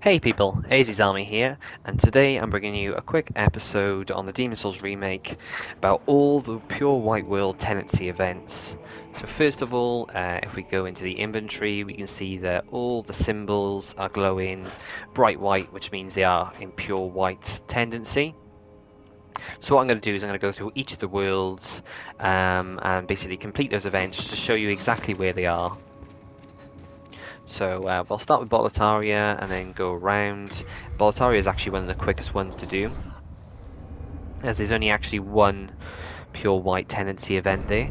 Hey people, AZ's Army here, and today I'm bringing you a quick episode on the Demon Souls remake about all the pure white world tenancy events. So first of all, if we go into the inventory, we can see that all the symbols are glowing bright white, which means they are in pure white tendency. So what I'm going to do is I'm going to go through each of the worlds and basically complete those events to show you exactly where they are. So we'll start with BOLETARIA and then go around. BOLETARIA is actually one of the quickest ones to do, as there's only actually one pure white tenancy event there.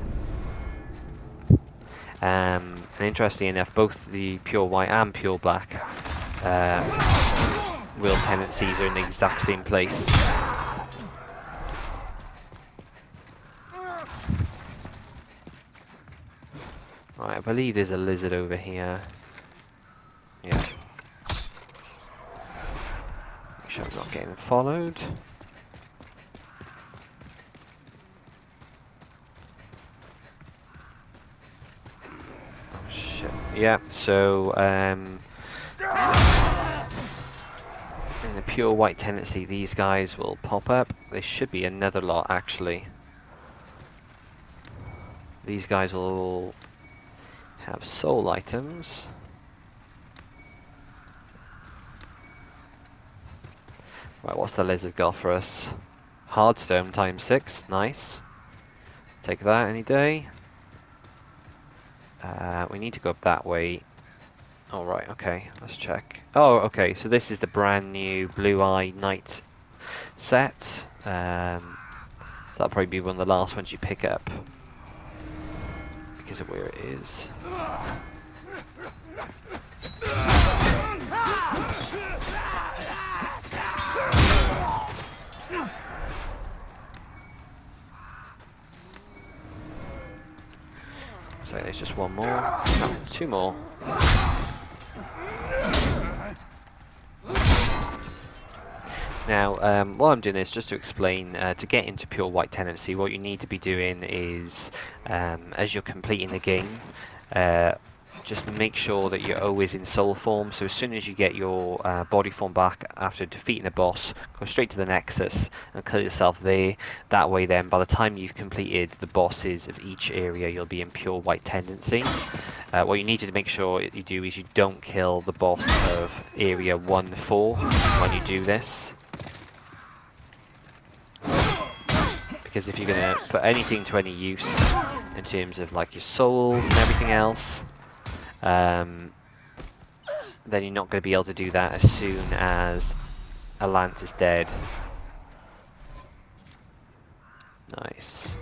And interestingly enough, both the pure white and pure black world tenancies are in the exact same place. Right, I believe there's a lizard over here. Yeah. Make sure I'm not getting followed. Shit. Yeah, so in the pure white tendency, these guys will pop up. There should be another lot actually. These guys will all have soul items. Right, what's the lizard got for us? Hardstone times 6, nice. Take that any day. We need to go up that way. All right, okay, let's check. Oh, okay, so this is the brand new Blue Eye Knight set. So that'll probably be one of the last ones you pick up because of where it is. So there's just one more. No, two more. Now, while I'm doing this, just to explain, to get into pure white tenancy, what you need to be doing is, as you're completing the game, just make sure that you're always in soul form. So as soon as you get your body form back after defeating a boss, go straight to the Nexus and kill yourself there. That way then, by the time you've completed the bosses of each area, you'll be in pure white tendency. What you need to make sure you do is you don't kill the boss of area 1-4 when you do this. Because if you're going to put anything to any use in terms of like your souls and everything else, then you're not going to be able to do that as soon as a lance is dead. Nice.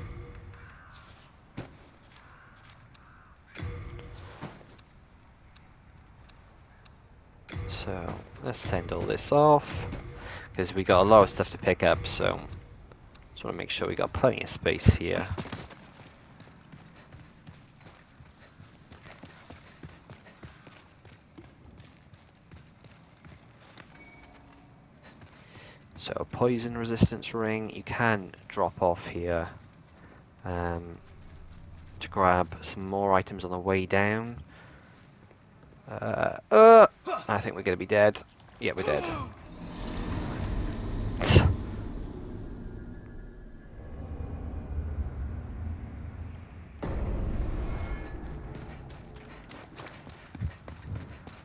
So let's send all this off because we got a lot of stuff to pick up, so just want to make sure we got plenty of space here. So a poison resistance ring, you can drop off here to grab some more items on the way down. I think we're going to be dead. Yeah, we're dead.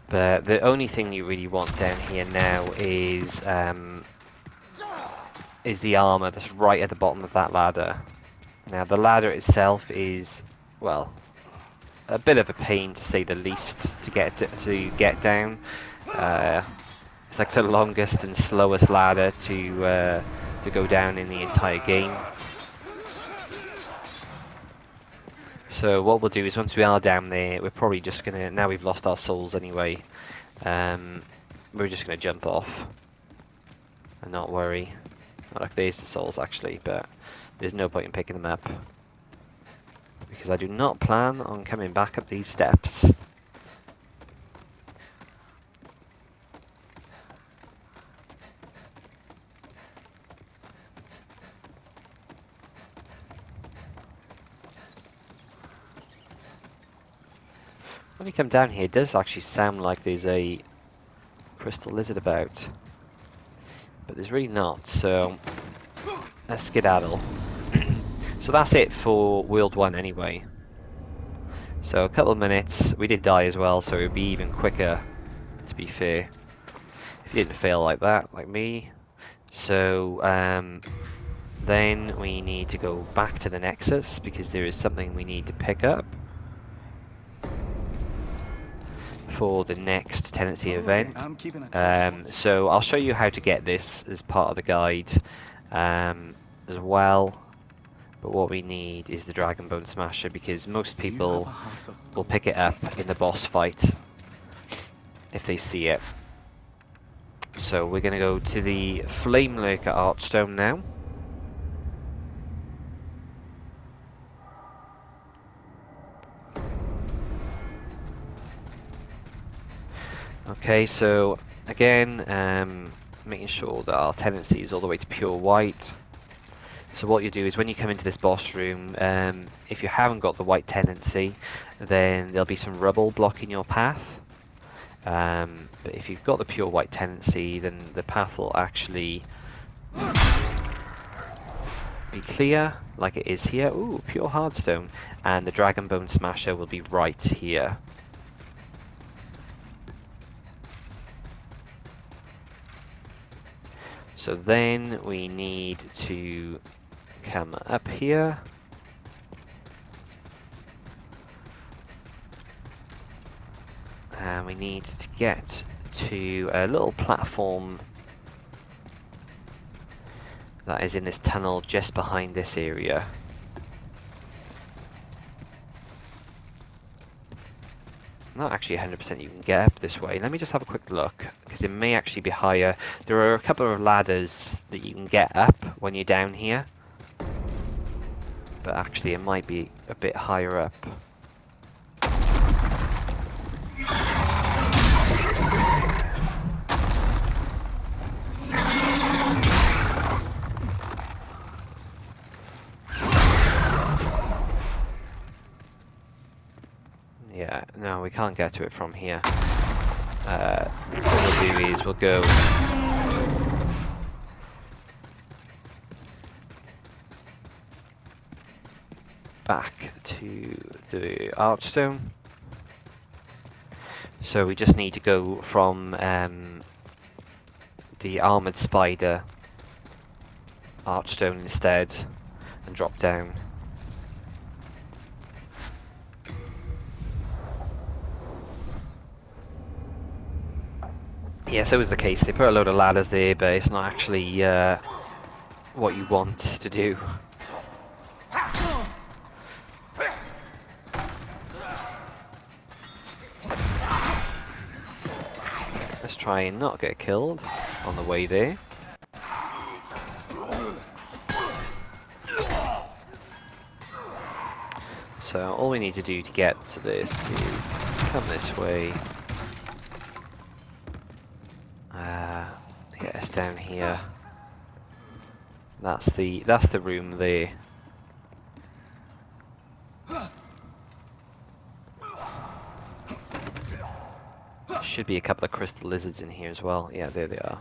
But the only thing you really want down here now is the armor that's right at the bottom of that ladder. Now the ladder itself is, well, a bit of a pain to say the least to get down. It's like the longest and slowest ladder to go down in the entire game. So what we'll do is once we are down there, we're probably just gonna, now we've lost our souls anyway, we're just gonna jump off and not worry. Not like there's the souls actually, but there's no point in picking them up because I do not plan on coming back up these steps. When you come down here, it does actually sound like there's a crystal lizard about. But there's really not, so let's skedaddle. So that's it for World 1 anyway. So a couple of minutes, we did die as well, so it would be even quicker, to be fair. If you didn't fail like that, like me. So then we need to go back to the Nexus, because there is something we need to pick up for the next tenancy event. So I'll show you how to get this as part of the guide as well. But what we need is the Dragon Bone Smasher, because most people will pick it up in the boss fight if they see it. So we're going to go to the Flame Lurker Archstone now. Okay, so again, making sure that our tenancy is all the way to pure white. So what you do is when you come into this boss room, if you haven't got the white tenancy, then there'll be some rubble blocking your path. But if you've got the pure white tenancy, then the path will actually be clear, like it is here. Ooh, pure hardstone. And the Dragon Bone Smasher will be right here. So then we need to come up here. And we need to get to a little platform that is in this tunnel just behind this area. Not actually 100% you can get up this way. Let me just have a quick look, because it may actually be higher. There are a couple of ladders that you can get up when you're down here, but actually it might be a bit higher up. Yeah, no, we can't get to it from here. What we'll do is we'll go back to the Archstone. So we just need to go from the Armoured Spider Archstone instead and drop down. Yes, it was the case. They put a load of ladders there, but it's not actually what you want to do. Let's try and not get killed on the way there. So all we need to do to get to this is come this way. Get us down here. That's the room there. Should be a couple of crystal lizards in here as well. Yeah, there they are.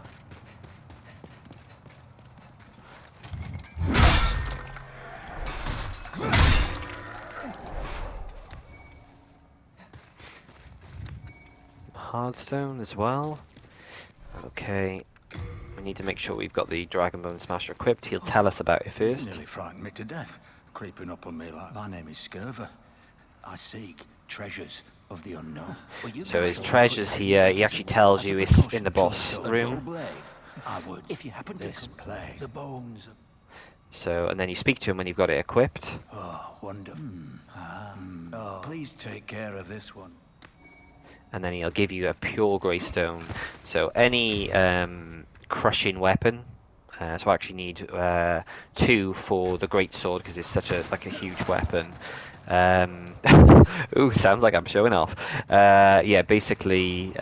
Hardstone as well. Okay. We need to make sure we've got the Dragon Bone Smasher equipped. He'll tell us about it first. You nearly frightened me to death, creeping up on me like my name is Scurver. I seek treasures of the unknown. So his treasures here, he actually tells you it's in the boss room. I would, if you happen to play the bones. So, and then you speak to him when you've got it equipped. Oh, wonderful. Oh, please take care of this one. And then he'll give you a pure grey stone. So any crushing weapon. So I actually need 2 for the great sword because it's such a huge weapon. Ooh, sounds like I'm showing off. Yeah, basically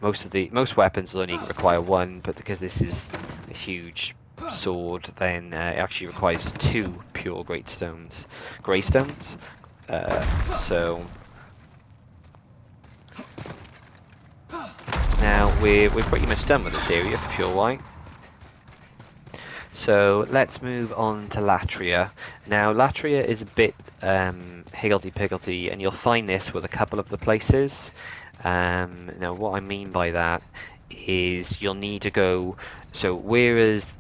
most weapons will only require 1, but because this is a huge sword, then it actually requires 2 pure grey stones. So Now, we're pretty much done with this area for Pure White. So let's move on to LATRIA. Now, LATRIA is a bit higgledy-piggledy, and you'll find this with a couple of the places. Now, what I mean by that is you'll need to go. So, whereas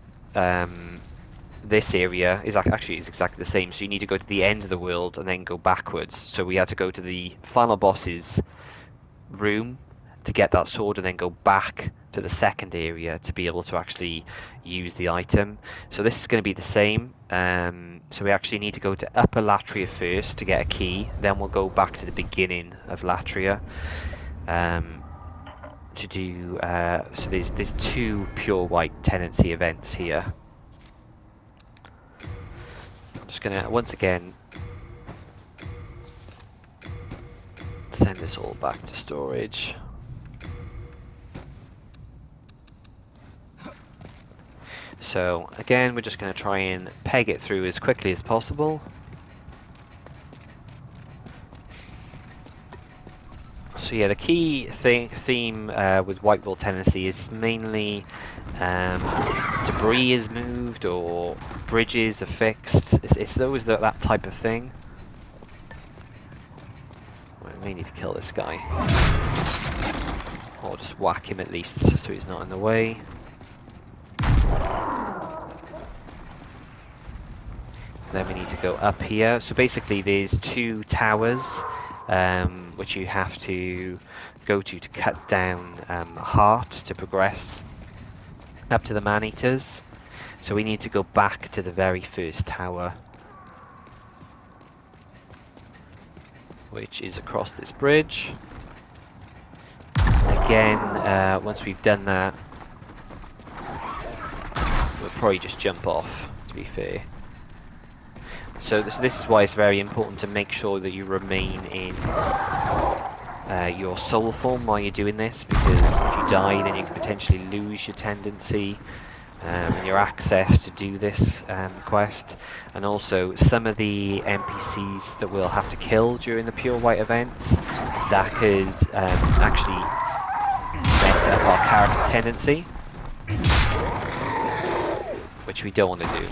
this area is actually exactly the same, so you need to go to the end of the world and then go backwards. So we had to go to the final boss's room to get that sword and then go back to the second area to be able to actually use the item. So this is going to be the same. So we actually need to go to Upper Latria first to get a key, then we'll go back to the beginning of Latria to do. So there's 2 Pure White Tenancy events here. I'm just going to once again send this all back to storage. So again, we're just going to try and peg it through as quickly as possible. So yeah, the key theme with White Will Tenancy is mainly debris is moved or bridges are fixed. It's always that type of thing. We may need to kill this guy. Or just whack him at least so he's not in the way. Then we need to go up here. So basically there's 2 towers which you have to go to cut down heart to progress up to the man-eaters. So we need to go back to the very first tower, which is across this bridge. Again, once we've done that, we'll probably just jump off, to be fair. So this is why it's very important to make sure that you remain in your soul form while you're doing this, because if you die then you can potentially lose your tendency and your access to do this quest. And also some of the NPCs that we'll have to kill during the Pure White events, that could actually mess up our character's tendency, which we don't want to do.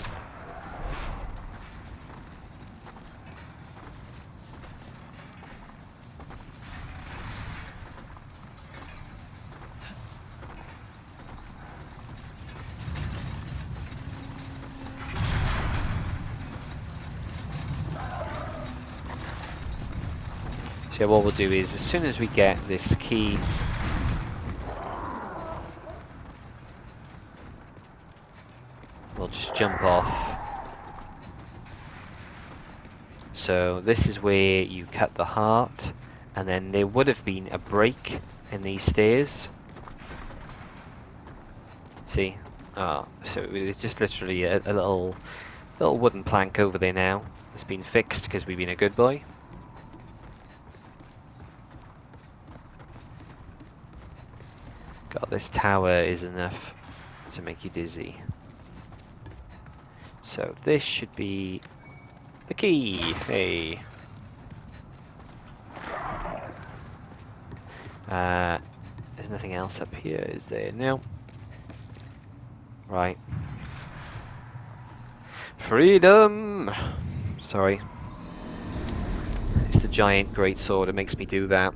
So what we'll do is, as soon as we get this key, we'll just jump off. So this is where you cut the heart, and then there would have been a break in these stairs. See? So it's just literally a little wooden plank over there now. It's been fixed because we've been a good boy. God, this tower is enough to make you dizzy. So this should be the key. Hey. There's nothing else up here, is there? No. Right. Freedom! Sorry. It's the giant greatsword that makes me do that.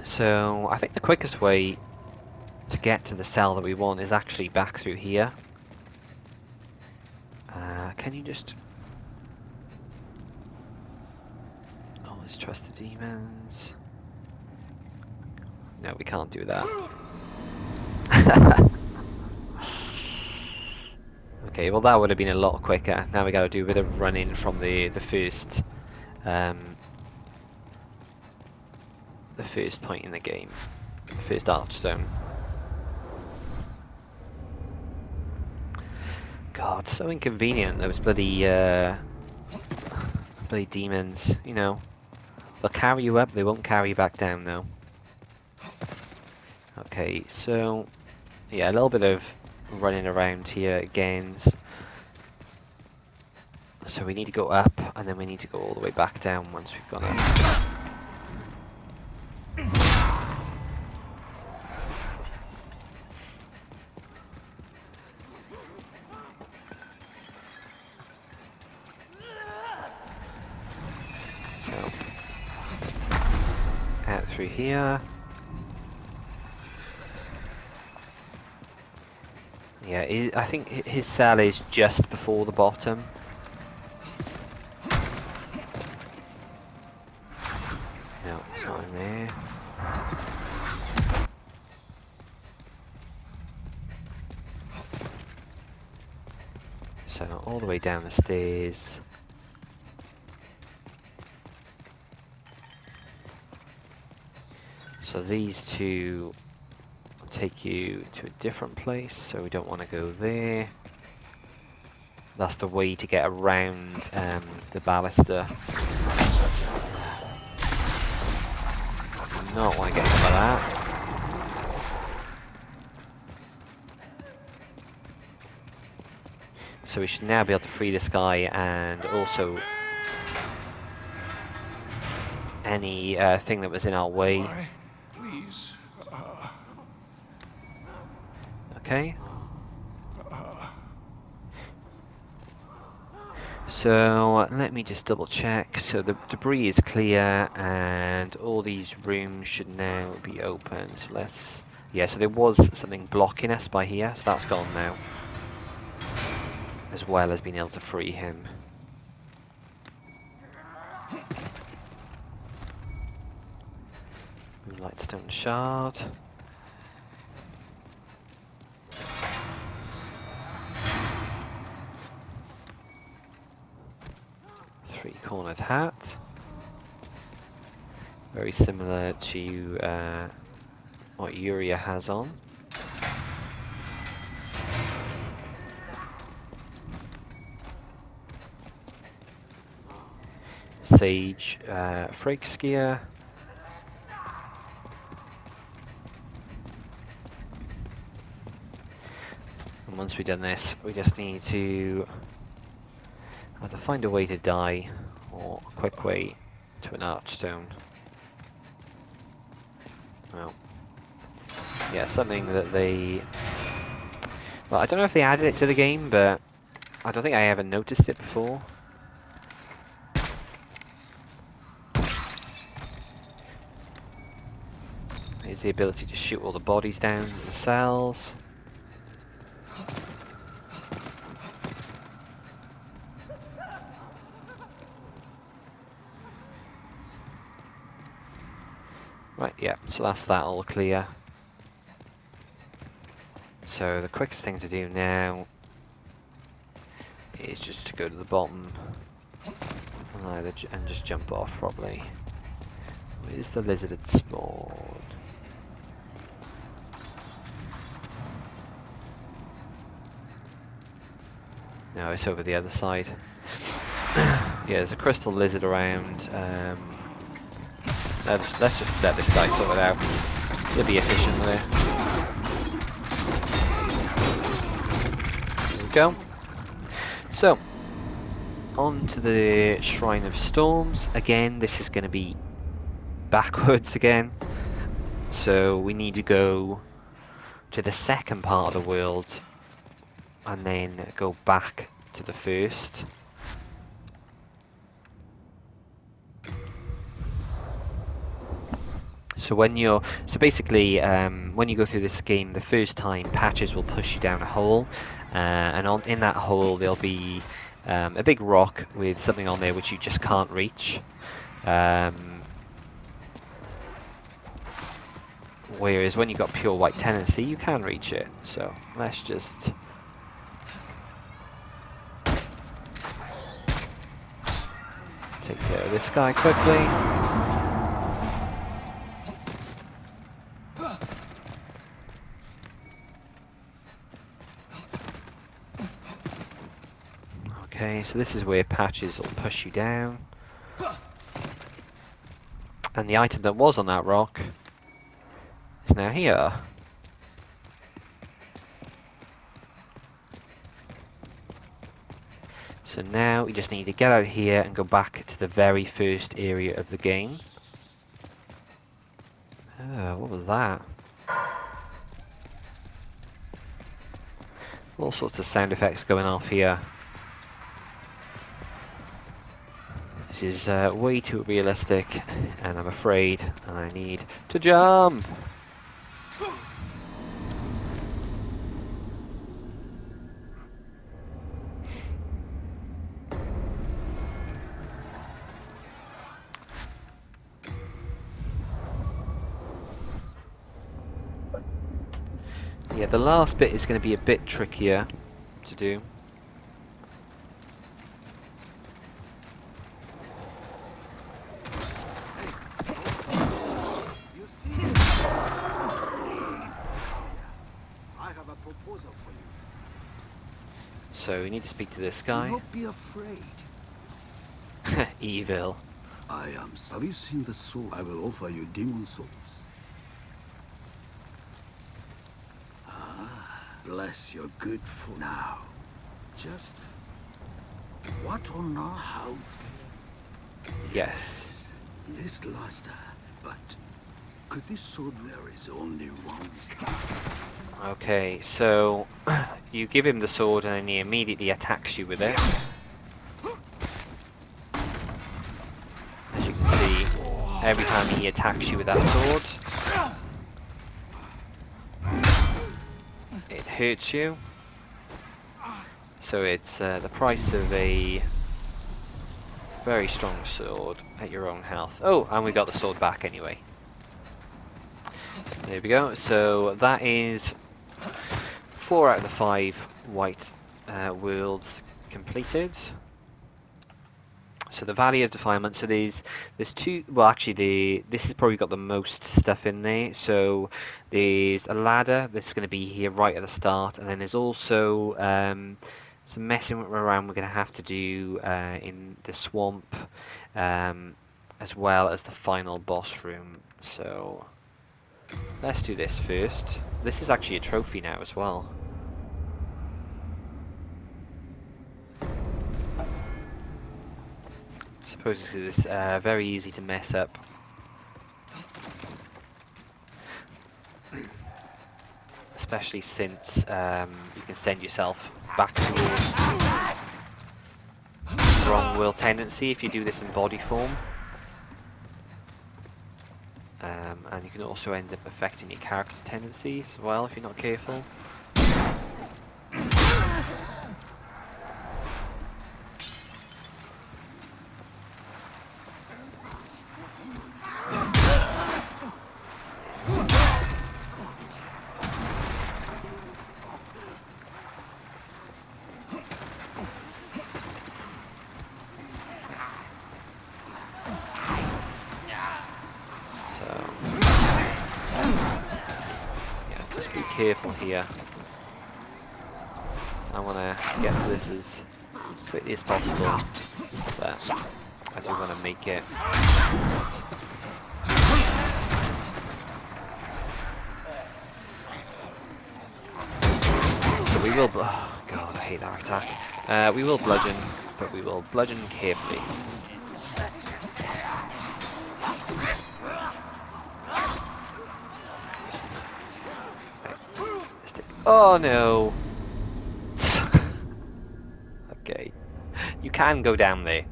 So, I think the quickest way to get to the cell that we want is actually back through here. Can you just... Always trust the demons. No, we can't do that. Okay, well that would have been a lot quicker. Now we got to do a bit of running from the first point in the game, the first archstone. God, so inconvenient. Those bloody demons. You know, they'll carry you up. They won't carry you back down, though. Okay, so yeah, a little bit of running around here again. So So we need to go up, and then we need to go all the way back down once we've gone up. So, out through here. Yeah, I think his cell is just before the bottom. No, it's not in there. So all the way down the stairs. So these two will take you to a different place, so we don't want to go there. That's the way to get around the ballista. Do not want to get hit by that. So we should now be able to free this guy, and also any thing that was in our way. Why? Please. Okay. So let me just double check. So the debris is clear, and all these rooms should now be open. So let's... Yeah, so there was something blocking us by here, so that's gone now. As well as being able to free him. Lightstone shard. Three-cornered hat. Very similar to what Yuria has on. Sage Frakes gear. And once we've done this, we just need to either find a way to die or a quick way to an archstone. Well, yeah, something that they... Well, I don't know if they added it to the game, but I don't think I ever noticed it before. Is the ability to shoot all the bodies down in the cells. Right, yeah, so that's that all clear. So the quickest thing to do now is just to go to the bottom and just jump off probably. Where's the lizard spawn? No, it's over the other side. Yeah, there's a crystal lizard around. Let's just let this guy sort it out. He'll be efficient with it. There we go. So, on to the Shrine of Storms. Again, this is going to be backwards again. So we need to go to the second part of the world and then go back to the first. So basically when you go through this game the first time, patches will push you down a hole, and in that hole there'll be a big rock with something on there which you just can't reach. Whereas when you've got pure white tenancy, you can reach it. So let's just take care of this guy quickly. Okay, so this is where patches will push you down. And the item that was on that rock is now here. So So now we just need to get out of here and go back to the very first area of the game. Oh, what was that? All sorts of sound effects going off here. This is way too realistic, and I'm afraid I need to jump! Yeah, the last bit is going to be a bit trickier to do. So we need to speak to this guy. Do not be afraid. Evil. I am. Have you seen the soul? I will offer you demon souls. Bless your good food. Now, just what or not how? Yes. This luster, but could this sword? There is only one. Okay, so you give him the sword and then he immediately attacks you with it. As you can see, every time he attacks you with that sword, it hurts you. So it's the price of a very strong sword at your own health. Oh, and we got the sword back anyway. There we go. So that is 4 out of the 5 white worlds completed. So the Valley of Defilement. So there's two. Well, actually, this has probably got the most stuff in there. So there's a ladder that's going to be here right at the start, and then there's also some messing around we're going to have to do in the swamp, as well as the final boss room. So let's do this first. This is actually a trophy now as well. I suppose it's very easy to mess up. Especially since you can send yourself back to the wrong will tendency if you do this in body form. And you can also end up affecting your character tendencies as well if you're not careful. Careful here. I want to get to this as quickly as possible, but I do want to make it. So we will. Oh God, I hate that attack. We will bludgeon, but we will bludgeon carefully. Oh no! Okay. You can go down there,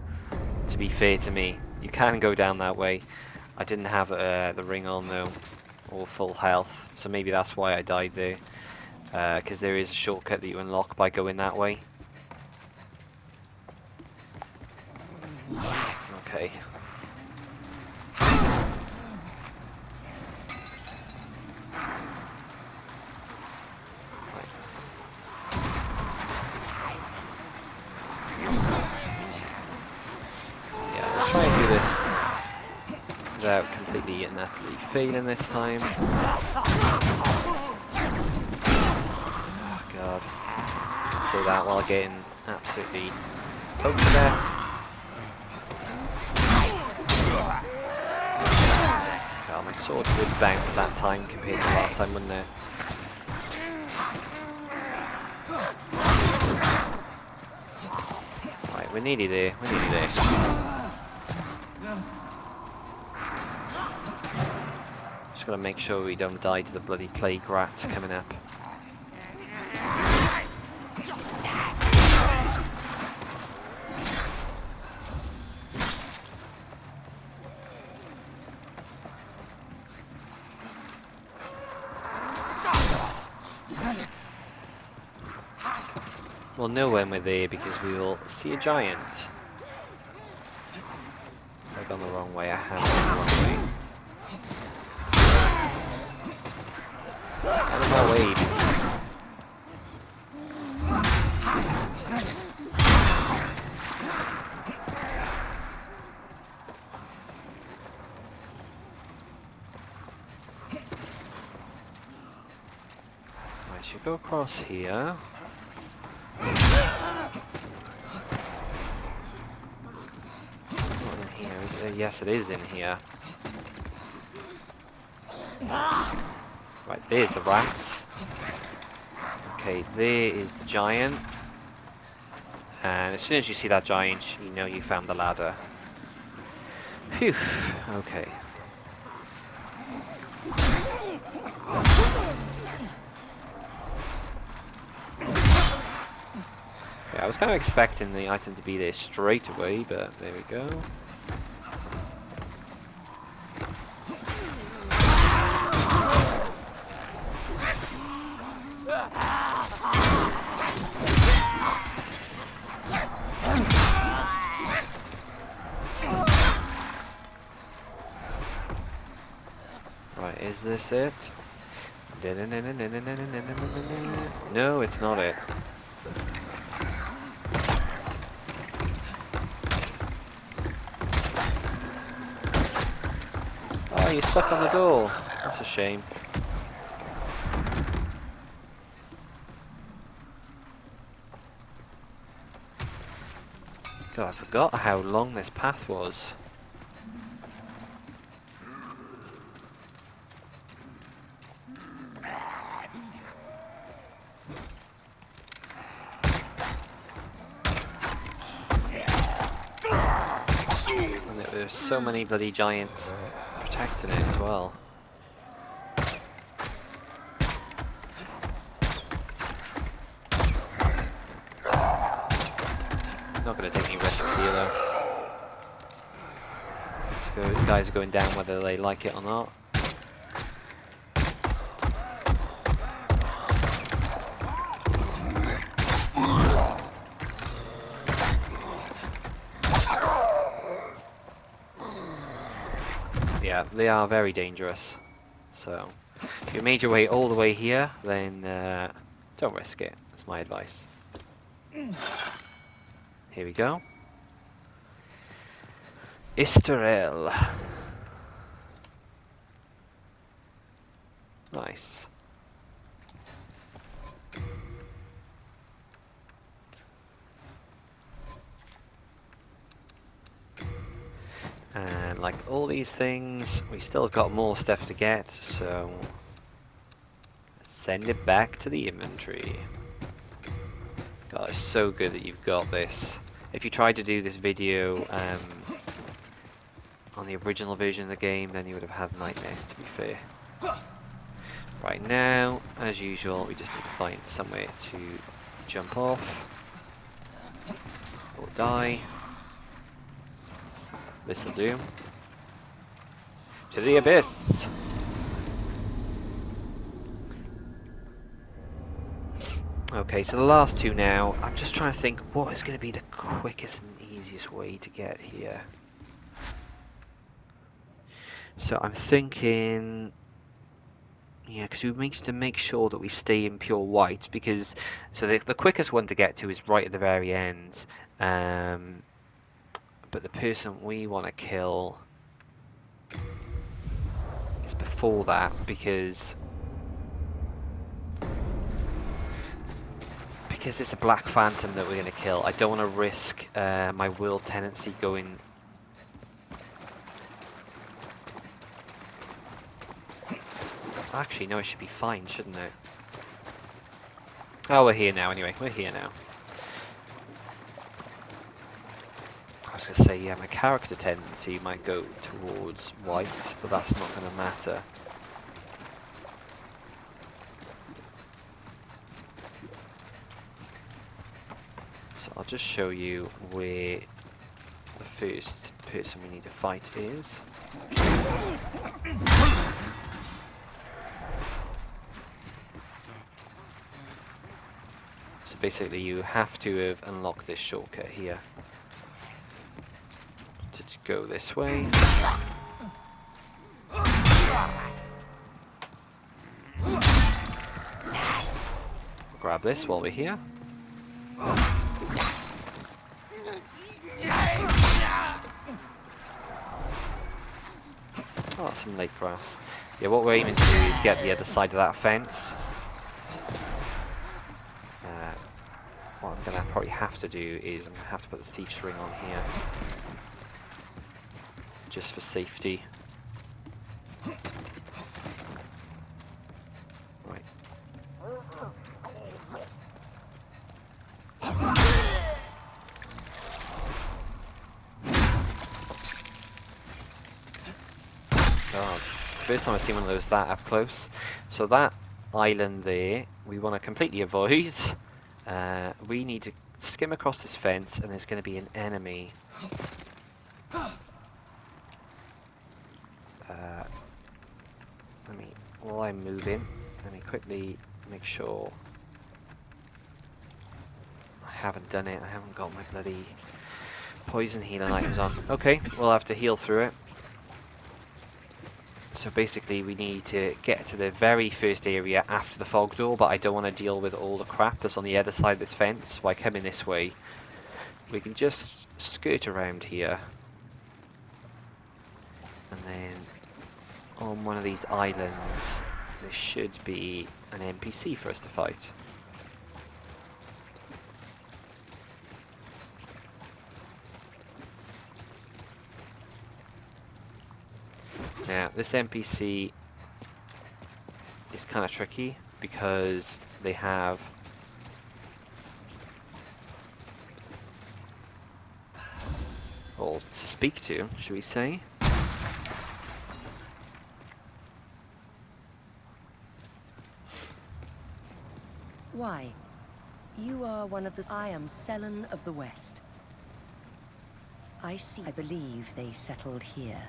to be fair to me. You can go down that way. I didn't have the ring on though, or full health, so maybe that's why I died there. Because there is a shortcut that you unlock by going that way. Okay. Try and do this without completely and utterly failing this time. Oh God. Say that while getting absolutely poked to death. God, my sword would bounce that time compared to last time, wouldn't it? Right, We're nearly there. We're nearly there. Just gotta make sure we don't die to the bloody plague rats coming up. We'll know when we're there because we will see a giant. I've gone the wrong way. I have gone the wrong way. Out of my way. I should go across here. Yes, it is in here. Right, there's the rats. Okay, there is the giant. And as soon as you see that giant, you know you found the ladder. Phew, okay. Okay, I was kind of expecting the item to be there straight away, but there we go. Right, is this it? No, it's not it. Oh, you're stuck on the door. That's a shame. God, I forgot how long this path was. And there's so many bloody giants protecting it as well. Not going to take any risks here though. These guys are going down whether they like it or not. Yeah, they are very dangerous. So, if you made your way all the way here, then don't risk it. That's my advice. Here we go. Esterel. Nice. And like all these things, we still got more stuff to get, so send it back to the inventory. God, it's so good that you've got this. If you tried to do this video on the original version of the game, then you would have had nightmares, to be fair. Right now, as usual, we just need to find somewhere to jump off or die. This'll do. To the abyss! Okay, so the last two now. I'm just trying to think what is going to be the quickest and easiest way to get here. So I'm thinking, yeah, because we need to make sure that we stay in pure white, because so the quickest one to get to is right at the very end. But the person we want to kill is before that, because it's a black phantom that we're going to kill. I don't want to risk my world tenancy going. Actually, no, it should be fine, shouldn't it? Oh, we're here now anyway. We're here now. was going to say, yeah, my character tendency might go towards white, but that's not going to matter. So I'll just show you where the first person we need to fight is. So basically you have to have unlocked this shortcut here to go this way. Grab this while we're here. Oh, some lake grass. Yeah, what we're aiming to do is get the other side of that fence. What I'm going to probably have to do is I'm going to have to put the thief's ring on here. Just for safety. Right. God, first time I've seen one of those that up close. So that island there, we want to completely avoid. We need to skim across this fence, and there's going to be an enemy. While I'm moving, let me quickly make sure I haven't done it. I haven't got my bloody poison healing items on. Okay, we'll have to heal through it. So basically we need to get to the very first area after the fog door, but I don't want to deal with all the crap that's on the other side of this fence. By coming this way, we can just skirt around here. And then on one of these islands, there should be an NPC for us to fight. Now, this NPC is kind of tricky because they have all to speak to, should we say? Why? You are one of the... I am Selen of the West. I see. I believe they settled here.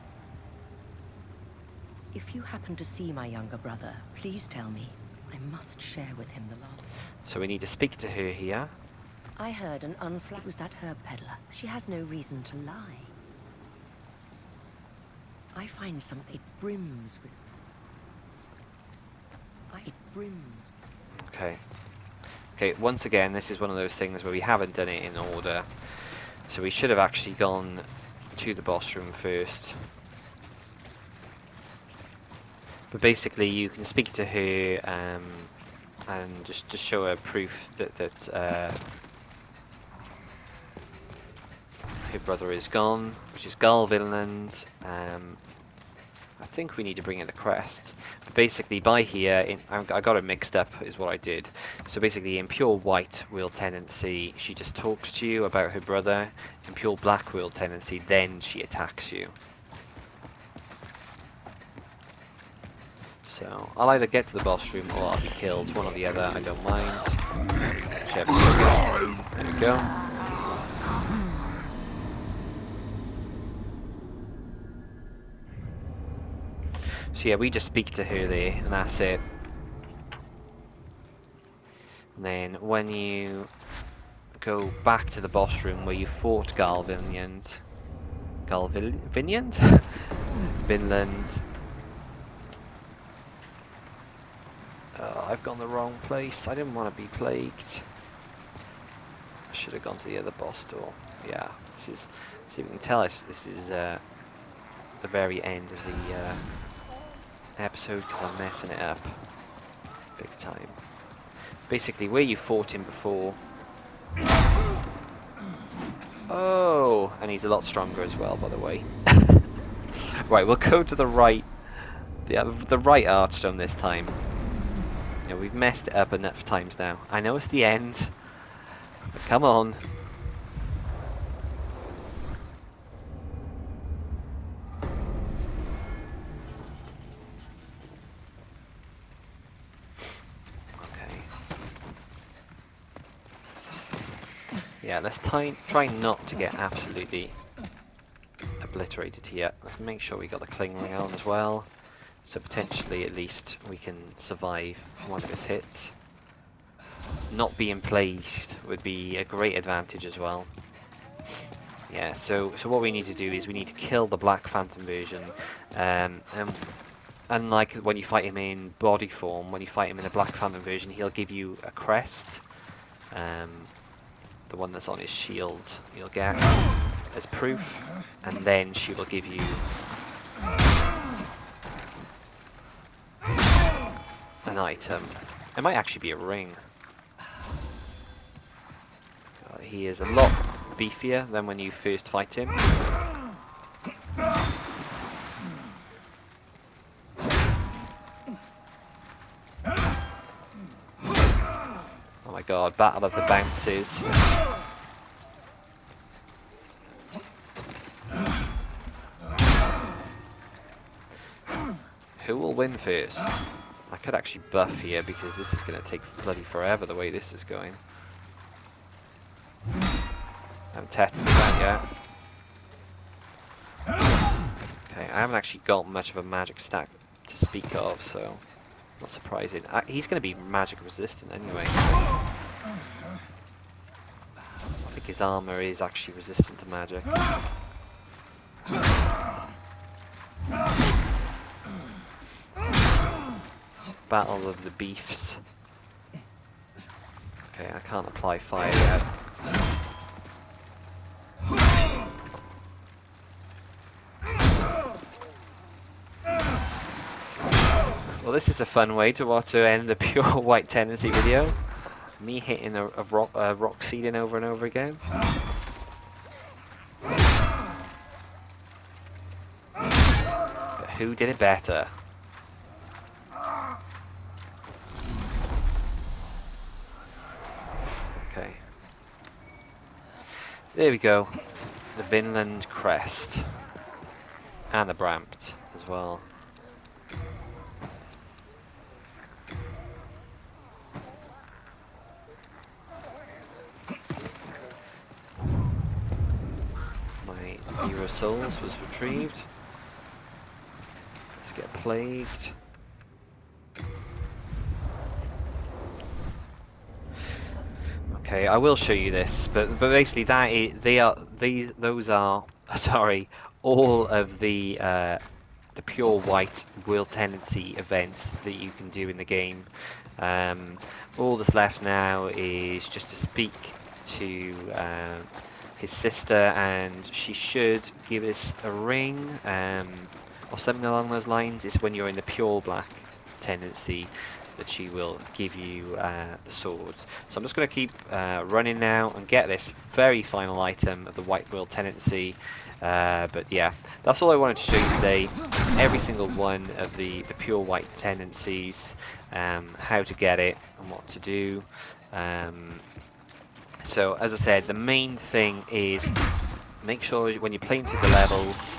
If you happen to see my younger brother, please tell me. I must share with him the last... So we need to speak to her here. I heard an unflat... Was that herb peddler? She has no reason to lie. I find something... It brims with... It brims... Okay. Okay, once again, this is one of those things where we haven't done it in order. So we should have actually gone to the boss room first. But basically, you can speak to her and just show her proof that her brother is gone, which is Galvinland. I think we need to bring in the crest. But basically, by here, I got it mixed up, is what I did. So basically, in pure white wheel tendency, she just talks to you about her brother. In pure black wheel tendency, then she attacks you. So I'll either get to the boss room or I'll be killed, one or the other. I don't mind. Whichever's quickest. There we go. So yeah, we just speak to her there, and that's it. And then when you go back to the boss room where you fought Galvinland, Vinland. Oh, I've gone the wrong place. I didn't want to be plagued. I should have gone to the other boss door. Yeah, this is. See if we can tell us. This is the very end of the episode because I'm messing it up big time. Basically, where you fought him before. Oh, and he's a lot stronger as well, by the way. Right, we'll go to the right, the right archstone this time. You know, we've messed it up enough times now. I know it's the end, but come on. Yeah, let's try not to get absolutely obliterated here. Let's make sure we got the cling ring on as well. So potentially at least we can survive one of his hits. Not being plagued would be a great advantage as well. Yeah, so what we need to do is we need to kill the Black Phantom version. And unlike when you fight him in body form, when you fight him in the Black Phantom version, he'll give you a crest. The one that's on his shield you'll get as proof, and then she will give you an item. It might actually be a ring. He is a lot beefier than when you first fight him. Oh my god, Battle of the Bounces. Who will win first? I could actually buff here because this is going to take bloody forever the way this is going. I haven't tested that yet. Okay, I haven't actually got much of a magic stack to speak of, so not surprising. He's going to be magic resistant anyway. I think his armor is actually resistant to magic. Battle of the Beefs. Okay, I can't apply fire yet. Well, this is a fun way to end the pure white tendency video. Me hitting a rock ceiling over and over again. But who did it better? Okay. There we go. The Vinland crest. And the Brampt as well. My 0 souls was retrieved. Let's get plagued. Okay, I will show you this, but basically those are sorry, all of the pure white will tendency events that you can do in the game. All that's left now is just to speak to his sister, and she should give us a ring or something along those lines. It's when you're in the pure black tendency that she will give you the swords. So I'm just going to keep running now and get this very final item of the white will tendency. But yeah, that's all I wanted to show you today. Every single one of the pure white tendencies, how to get it and what to do. So as I said, the main thing is make sure when you're playing through the levels,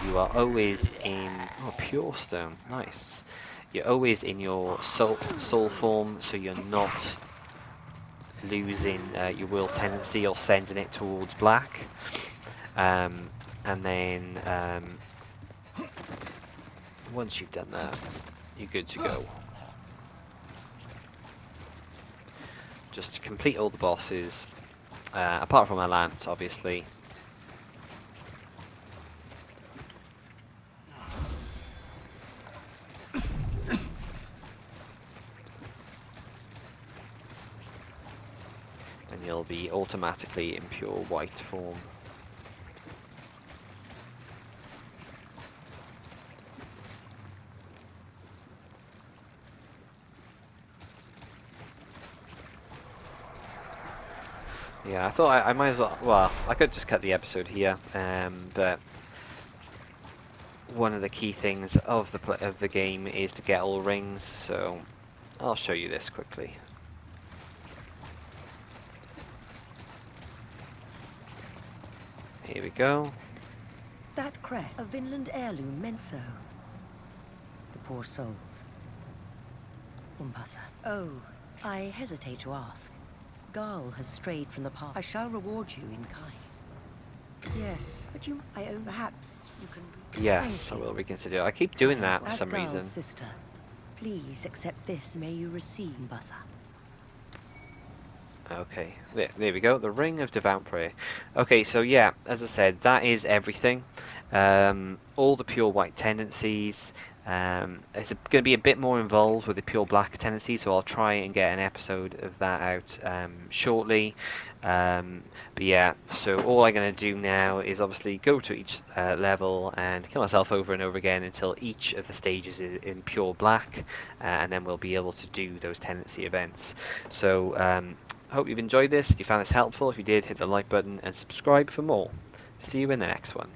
you are always in pure stone. Nice. You're always in your soul form, so you're not losing your will tendency or sending it towards black. And then once you've done that, you're good to go. Just complete all the bosses, apart from our lance, obviously. And you'll be automatically in pure white form. Yeah, I thought I might as well, I could just cut the episode here, but one of the key things of the game is to get all rings, so I'll show you this quickly. Here we go. That crest, a Vinland heirloom meant so. The poor souls. Umpasa. Oh, I hesitate to ask. gull has strayed from the path. I shall reward you in kind. Yes, but perhaps you can... Yes, I Thank will you. reconsider. I keep doing that for As some Gull's reason. sister, please accept this. May you receive, Buzzer. Okay, there we go. The Ring of Devout Prayer. Okay, so yeah, as I said, that is everything. All the pure white tendencies. It's going to be a bit more involved with the pure black tendency, so I'll try and get an episode of that out shortly. But yeah, so all I'm going to do now is obviously go to each level and kill myself over and over again until each of the stages is in pure black, and then we'll be able to do those tendency events. So I hope you've enjoyed this. If you found this helpful, if you did, hit the like button and subscribe for more. See you in the next one.